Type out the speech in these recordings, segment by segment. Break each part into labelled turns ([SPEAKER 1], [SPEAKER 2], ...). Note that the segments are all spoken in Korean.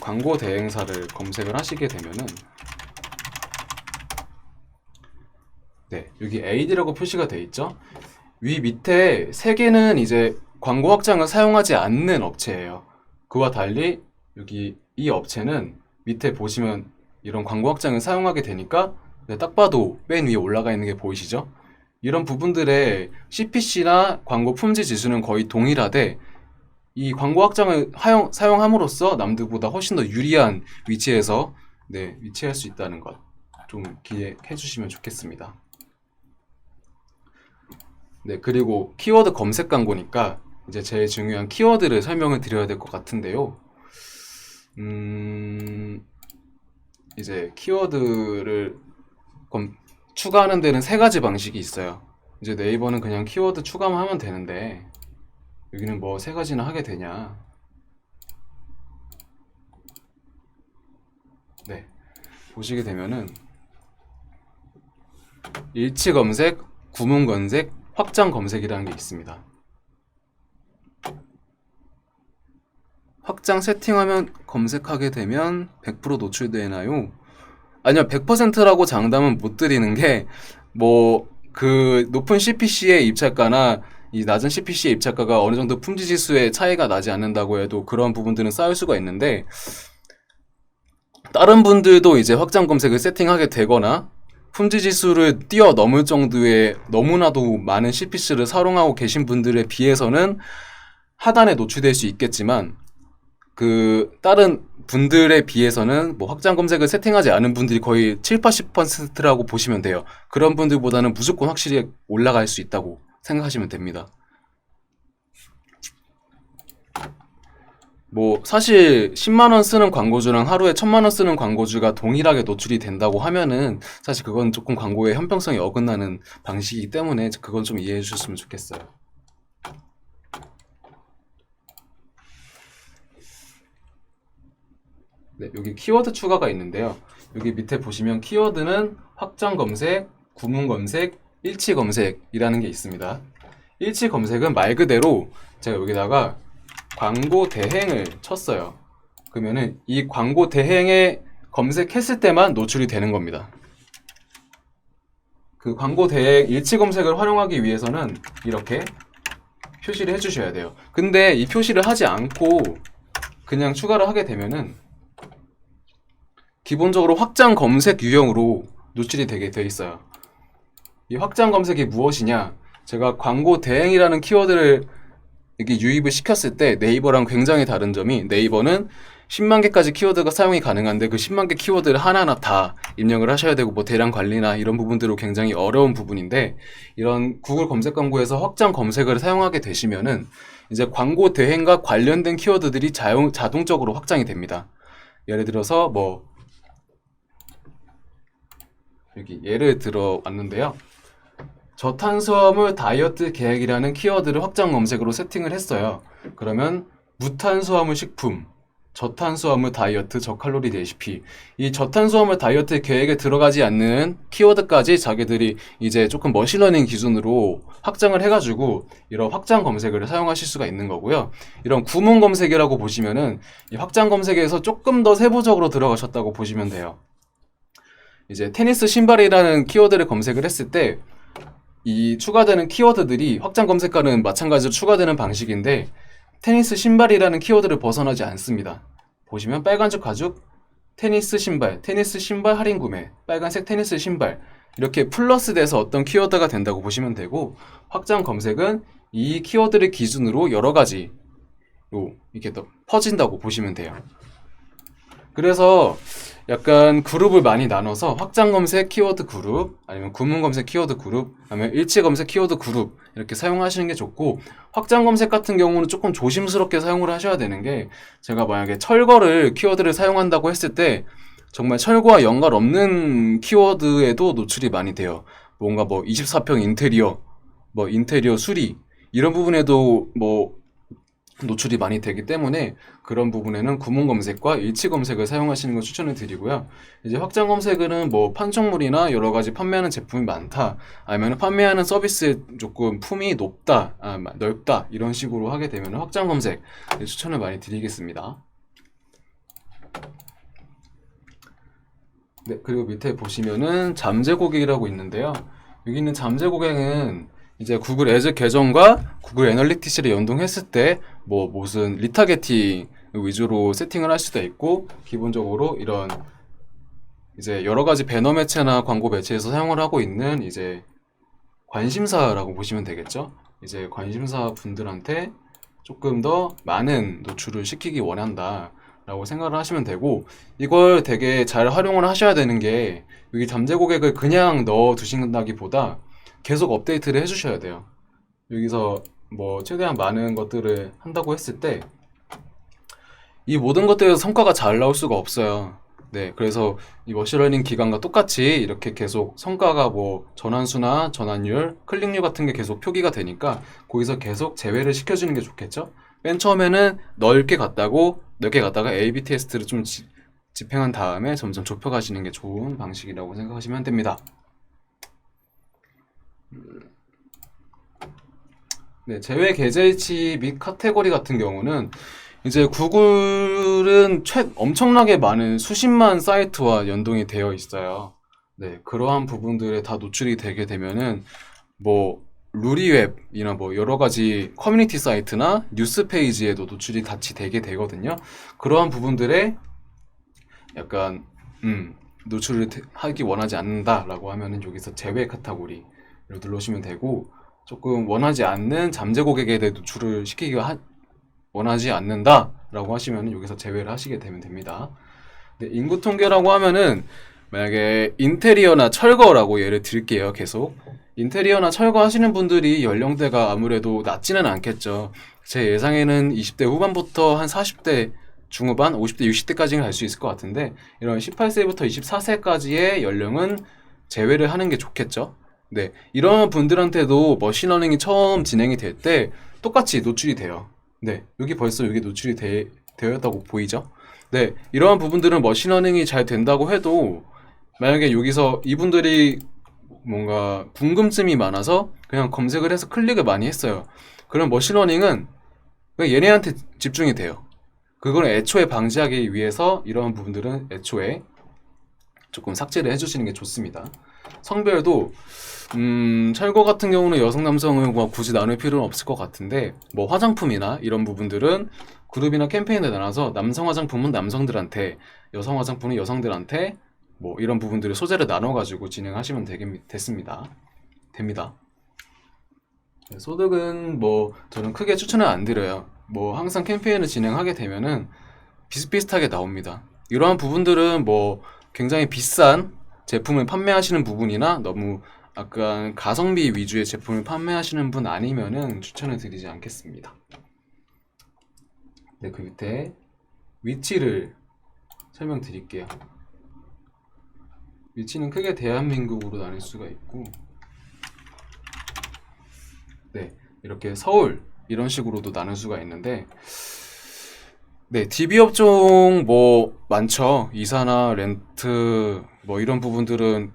[SPEAKER 1] 광고 대행사를 검색을 하시게 되면은 네, 여기 AD라고 표시가 돼 있죠. 위 밑에 세 개는 이제 광고 확장을 사용하지 않는 업체예요. 그와 달리 여기 이 업체는 밑에 보시면 이런 광고 확장을 사용하게 되니까 네, 딱 봐도 맨 위에 올라가 있는 게 보이시죠? 이런 부분들의 CPC나 광고 품질 지수는 거의 동일하되 이 광고 확장을 사용함으로써 남들보다 훨씬 더 유리한 위치에서 네, 위치할 수 있다는 것 좀 기억해 주시면 좋겠습니다. 네, 그리고 키워드 검색 광고니까 이제 제일 중요한 키워드를 설명을 드려야 될 것 같은데요. 이제 키워드를 추가하는 데는 세 가지 방식이 있어요. 이제 네이버는 그냥 키워드 추가만 하면 되는데 여기는 뭐 세 가지나 하게 되냐. 네, 보시게 되면은 일치 검색, 구문 검색, 확장 검색이라는 게 있습니다. 확장 세팅하면 검색하게 되면 100% 노출되나요? 아니요, 100%라고 장담은 못 드리는 게, 그 높은 CPC의 입찰가나 이 낮은 CPC의 입찰가가 어느 정도 품질 지수의 차이가 나지 않는다고 해도 그런 부분들은 쌓일 수가 있는데, 다른 분들도 이제 확장 검색을 세팅하게 되거나, 품질 지수를 뛰어넘을 정도의 너무나도 많은 CPC를 사용하고 계신 분들에 비해서는 하단에 노출될 수 있겠지만, 다른 분들에 비해서는 확장 검색을 세팅하지 않은 분들이 거의 7, 80%라고 보시면 돼요. 그런 분들보다는 무조건 확실히 올라갈 수 있다고 생각하시면 됩니다. 사실 10만원 쓰는 광고주랑 하루에 1000만원 쓰는 광고주가 동일하게 노출이 된다고 하면은 사실 그건 조금 광고의 형평성이 어긋나는 방식이기 때문에 그건 좀 이해해 주셨으면 좋겠어요. 네, 여기 키워드 추가가 있는데요. 여기 밑에 보시면 키워드는 확장 검색, 구문 검색, 일치 검색이라는 게 있습니다. 일치 검색은 말 그대로 제가 여기다가 광고 대행을 쳤어요. 그러면은 이 광고 대행에 검색했을 때만 노출이 되는 겁니다. 그 광고 대행 일치 검색을 활용하기 위해서는 이렇게 표시를 해주셔야 돼요. 근데 이 표시를 하지 않고 그냥 추가를 하게 되면은 기본적으로 확장 검색 유형으로 노출이 되게 돼 있어요. 이 확장 검색이 무엇이냐? 제가 광고 대행이라는 키워드를 이렇게 유입을 시켰을 때 네이버랑 굉장히 다른 점이 네이버는 10만 개까지 키워드가 사용이 가능한데 그 10만 개 키워드를 하나하나 다 입력을 하셔야 되고 대량 관리나 이런 부분들로 굉장히 어려운 부분인데 이런 구글 검색 광고에서 확장 검색을 사용하게 되시면은 이제 광고 대행과 관련된 키워드들이 자동적으로 확장이 됩니다. 예를 들어서 여기 예를 들어 왔는데요. 저탄수화물 다이어트 계획이라는 키워드를 확장 검색으로 세팅을 했어요. 그러면 무탄수화물 식품, 저탄수화물 다이어트, 저칼로리 레시피 이 저탄수화물 다이어트 계획에 들어가지 않는 키워드까지 자기들이 이제 조금 머신러닝 기준으로 확장을 해가지고 이런 확장 검색을 사용하실 수가 있는 거고요. 이런 구문 검색이라고 보시면은 이 확장 검색에서 조금 더 세부적으로 들어가셨다고 보시면 돼요. 이제 테니스 신발이라는 키워드를 검색을 했을 때 이 추가되는 키워드들이 확장 검색과는 마찬가지로 추가되는 방식인데 테니스 신발이라는 키워드를 벗어나지 않습니다. 보시면 빨간색 가죽, 테니스 신발 할인 구매, 빨간색 테니스 신발 이렇게 플러스 돼서 어떤 키워드가 된다고 보시면 되고 확장 검색은 이 키워드를 기준으로 여러 가지로 이렇게 더 퍼진다고 보시면 돼요. 그래서 약간 그룹을 많이 나눠서 확장 검색 키워드 그룹 아니면 구문 검색 키워드 그룹 아니면 일치 검색 키워드 그룹 이렇게 사용하시는 게 좋고 확장 검색 같은 경우는 조금 조심스럽게 사용을 하셔야 되는 게 제가 만약에 철거를 키워드를 사용한다고 했을 때 정말 철거와 연관없는 키워드에도 노출이 많이 돼요. 뭔가 24평 인테리어 인테리어 수리 이런 부분에도 노출이 많이 되기 때문에 그런 부분에는 구문 검색과 일치 검색을 사용하시는 걸 추천을 드리고요. 이제 확장 검색은 판촉물이나 여러 가지 판매하는 제품이 많다, 아니면 판매하는 서비스의 조금 품이 넓다 이런 식으로 하게 되면 확장 검색 추천을 많이 드리겠습니다. 네, 그리고 밑에 보시면은 잠재 고객이라고 있는데요. 여기 있는 잠재 고객은 이제 구글 애즈 계정과 구글 애널리티cs를 연동했을 때 뭐 무슨 리타게팅 위주로 세팅을 할 수도 있고, 기본적으로 이런 이제 여러 가지 배너 매체나 광고 매체에서 사용을 하고 있는 이제 관심사라고 보시면 되겠죠. 이제 관심사 분들한테 조금 더 많은 노출을 시키기 원한다 라고 생각을 하시면 되고, 이걸 되게 잘 활용을 하셔야 되는 게, 여기 잠재 고객을 그냥 넣어 두신다기보다 계속 업데이트를 해주셔야 돼요. 여기서 뭐 최대한 많은 것들을 한다고 했을 때 이 모든 것들에서 성과가 잘 나올 수가 없어요. 네, 그래서 이 머신러닝 기간과 똑같이 이렇게 계속 성과가 뭐 전환수나 전환율, 클릭률 같은 게 계속 표기가 되니까 거기서 계속 제외를 시켜주는 게 좋겠죠? 맨 처음에는 넓게 갔다가 A/B 테스트를 좀 집행한 다음에 점점 좁혀가시는 게 좋은 방식이라고 생각하시면 됩니다. 네, 제외 계좌이치 및 카테고리 같은 경우는 이제 구글은 엄청나게 많은 수십만 사이트와 연동이 되어 있어요. 네, 그러한 부분들에 다 노출이 되게 되면은 뭐 루리웹이나 뭐 여러 가지 커뮤니티 사이트나 뉴스 페이지에도 노출이 같이 되게 되거든요. 그러한 부분들에 약간 노출을 하기 원하지 않는다라고 하면은 여기서 제외 카테고리를 누르시면 되고, 조금 원하지 않는 잠재 고객에 대해 노출을 시키기가 원하지 않는다라고 하시면 여기서 제외를 하시게 되면 됩니다. 네, 인구 통계라고 하면은 만약에 인테리어나 철거라고 예를 들게요. 계속 인테리어나 철거 하시는 분들이 연령대가 아무래도 낮지는 않겠죠. 제 예상에는 20대 후반부터 한 40대 중후반, 50대, 60대까지는 갈 수 있을 것 같은데, 이런 18세부터 24세까지의 연령은 제외를 하는 게 좋겠죠. 네, 이런 분들한테도 머신러닝이 처음 진행이 될 때 똑같이 노출이 돼요. 네, 여기 벌써 여기 노출이 되었다고 보이죠? 네, 이러한 부분들은 머신러닝이 잘 된다고 해도, 만약에 여기서 이분들이 뭔가 궁금증이 많아서 그냥 검색을 해서 클릭을 많이 했어요. 그럼 머신러닝은 그냥 얘네한테 집중이 돼요. 그걸 애초에 방지하기 위해서 이러한 부분들은 애초에 조금 삭제를 해주시는 게 좋습니다. 성별도 철거 같은 경우는 여성 남성을 뭐 굳이 나눌 필요는 없을 것 같은데, 뭐 화장품이나 이런 부분들은 그룹이나 캠페인에 나눠서 남성 화장품은 남성들한테, 여성 화장품은 여성들한테 뭐 이런 부분들을 소재를 나눠가지고 진행하시면 됩니다. 소득은 뭐 저는 크게 추천을 안 드려요. 뭐 항상 캠페인을 진행하게 되면은 비슷비슷하게 나옵니다. 이러한 부분들은 뭐 굉장히 비싼 제품을 판매하시는 부분이나 너무 약간 가성비 위주의 제품을 판매하시는 분 아니면은 추천을 드리지 않겠습니다. 네, 그 밑에 위치를 설명드릴게요. 위치는 크게 대한민국으로 나눌 수가 있고, 네, 이렇게 서울 이런 식으로도 나눌 수가 있는데, 네, DB 업종 뭐 많죠. 이사나 렌트 뭐 이런 부분들은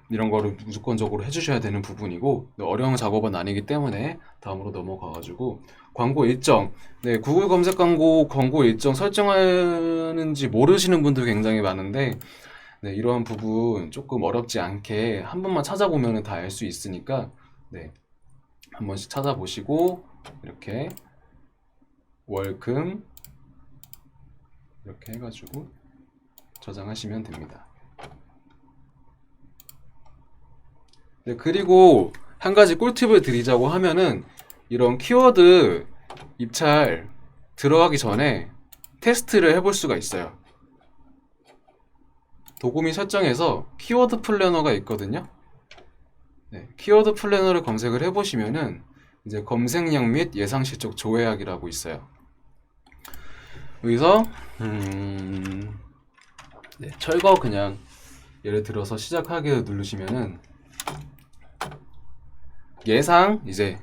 [SPEAKER 1] 이런 거를 무조건적으로 해주셔야 되는 부분이고, 어려운 작업은 아니기 때문에 다음으로 넘어가가지고 광고 일정. 네, 구글 검색 광고 일정 설정하는지 모르시는 분들 굉장히 많은데, 네, 이러한 부분 조금 어렵지 않게 한 번만 찾아보면 다 알 수 있으니까, 네, 한 번씩 찾아보시고 이렇게 월금 이렇게 해가지고 저장하시면 됩니다. 네, 그리고 한 가지 꿀팁을 드리자고 하면은, 이런 키워드 입찰 들어가기 전에 테스트를 해볼 수가 있어요. 도구미 설정에서 키워드 플래너가 있거든요. 네, 키워드 플래너를 검색을 해보시면은 이제 검색량 및 예상 실적 조회하기라고 있어요. 여기서 네, 철거 그냥 예를 들어서 시작하기 누르시면은 예상 이제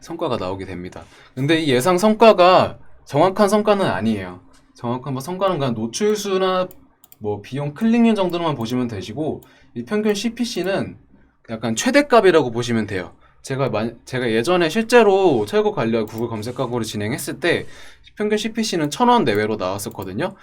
[SPEAKER 1] 성과가 나오게 됩니다. 근데 이 예상 성과가 정확한 성과는 아니에요. 정확한 성과는 그냥 노출수나 뭐 비용 클릭률 정도로만 보시면 되시고, 이 평균 CPC는 약간 최대값이라고 보시면 돼요. 제가 예전에 실제로 철거 관련 구글 검색 광고를 진행했을 때 평균 CPC는 1,000원 내외로 나왔었거든요.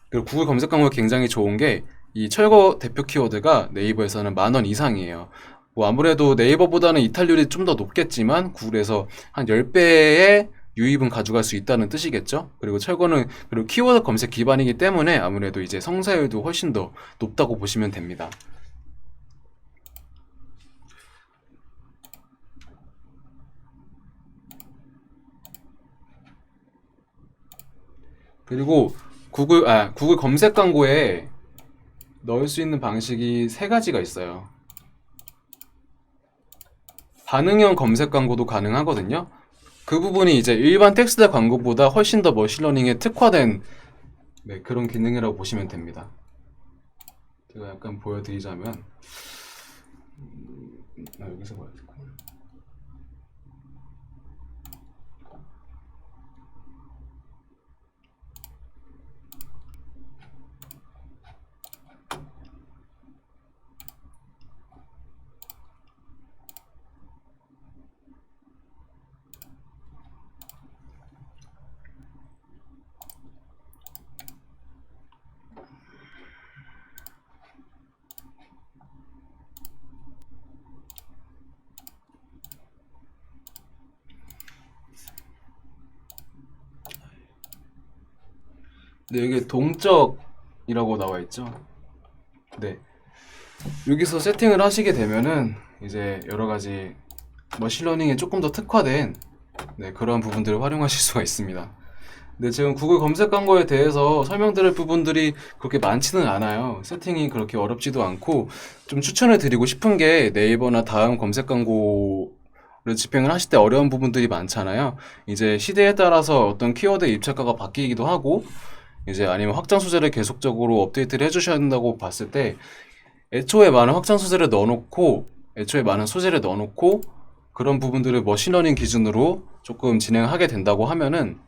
[SPEAKER 1] 그리고 구글 검색 광고 굉장히 좋은 게 이 철거 대표 키워드가 네이버에서는 10,000원 이상이에요. 뭐 아무래도 네이버보다는 이탈률이 좀 더 높겠지만 구글에서 한 10배의 유입은 가져갈 수 있다는 뜻이겠죠. 그리고 철거는 그리고 키워드 검색 기반이기 때문에 아무래도 이제 성사율도 훨씬 더 높다고 보시면 됩니다. 그리고 구글 검색 광고에 넣을 수 있는 방식이 세 가지가 있어요. 반응형 검색 광고도 가능하거든요. 그 부분이 이제 일반 텍스트 광고보다 훨씬 더 머신러닝에 특화된 네, 그런 기능이라고 보시면 됩니다. 제가 약간 보여드리자면 여기서 봐야 되고 네, 여기 동적이라고 나와 있죠. 네, 여기서 세팅을 하시게 되면은 이제 여러 가지 머신러닝에 조금 더 특화된 네, 그런 부분들을 활용하실 수가 있습니다. 네, 지금 구글 검색 광고에 대해서 설명드릴 부분들이 그렇게 많지는 않아요. 세팅이 그렇게 어렵지도 않고 좀 추천을 드리고 싶은 게 네이버나 다음 검색 광고를 집행을 하실 때 어려운 부분들이 많잖아요. 이제 시대에 따라서 어떤 키워드 입착가가 바뀌기도 하고 이제 아니면 확장 소재를 계속적으로 업데이트를 해주셔야 한다고 봤을 때 애초에 많은 확장 소재를 넣어놓고 애초에 많은 소재를 넣어놓고 그런 부분들을 머신러닝 기준으로 조금 진행하게 된다고 하면은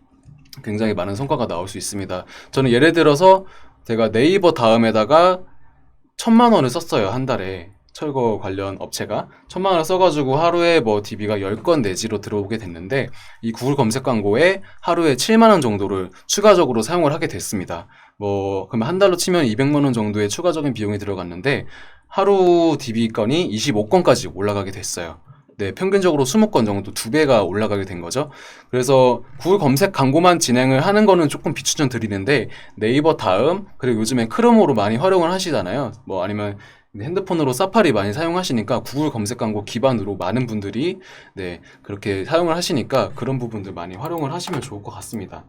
[SPEAKER 1] 굉장히 많은 성과가 나올 수 있습니다. 저는 예를 들어서 제가 네이버 다음에다가 1,000,000원을 썼어요. 한 달에. 철거 관련 업체가 1,000,000원을 써가지고 하루에 뭐 DB가 10건 내지로 들어오게 됐는데 이 구글 검색 광고에 하루에 7만원 정도를 추가적으로 사용을 하게 됐습니다. 뭐 그러면 한 달로 치면 200만원 정도의 추가적인 비용이 들어갔는데 하루 DB 건이 25건까지 올라가게 됐어요. 네, 평균적으로 20건 정도 2배가 올라가게 된 거죠. 그래서 구글 검색 광고만 진행을 하는 거는 조금 비추천 드리는데 네이버 다음 그리고 요즘엔 크롬으로 많이 활용을 하시잖아요. 뭐 아니면 핸드폰으로 사파리 많이 사용하시니까 구글 검색 광고 기반으로 많은 분들이 네, 그렇게 사용을 하시니까 그런 부분들 많이 활용을 하시면 좋을 것 같습니다.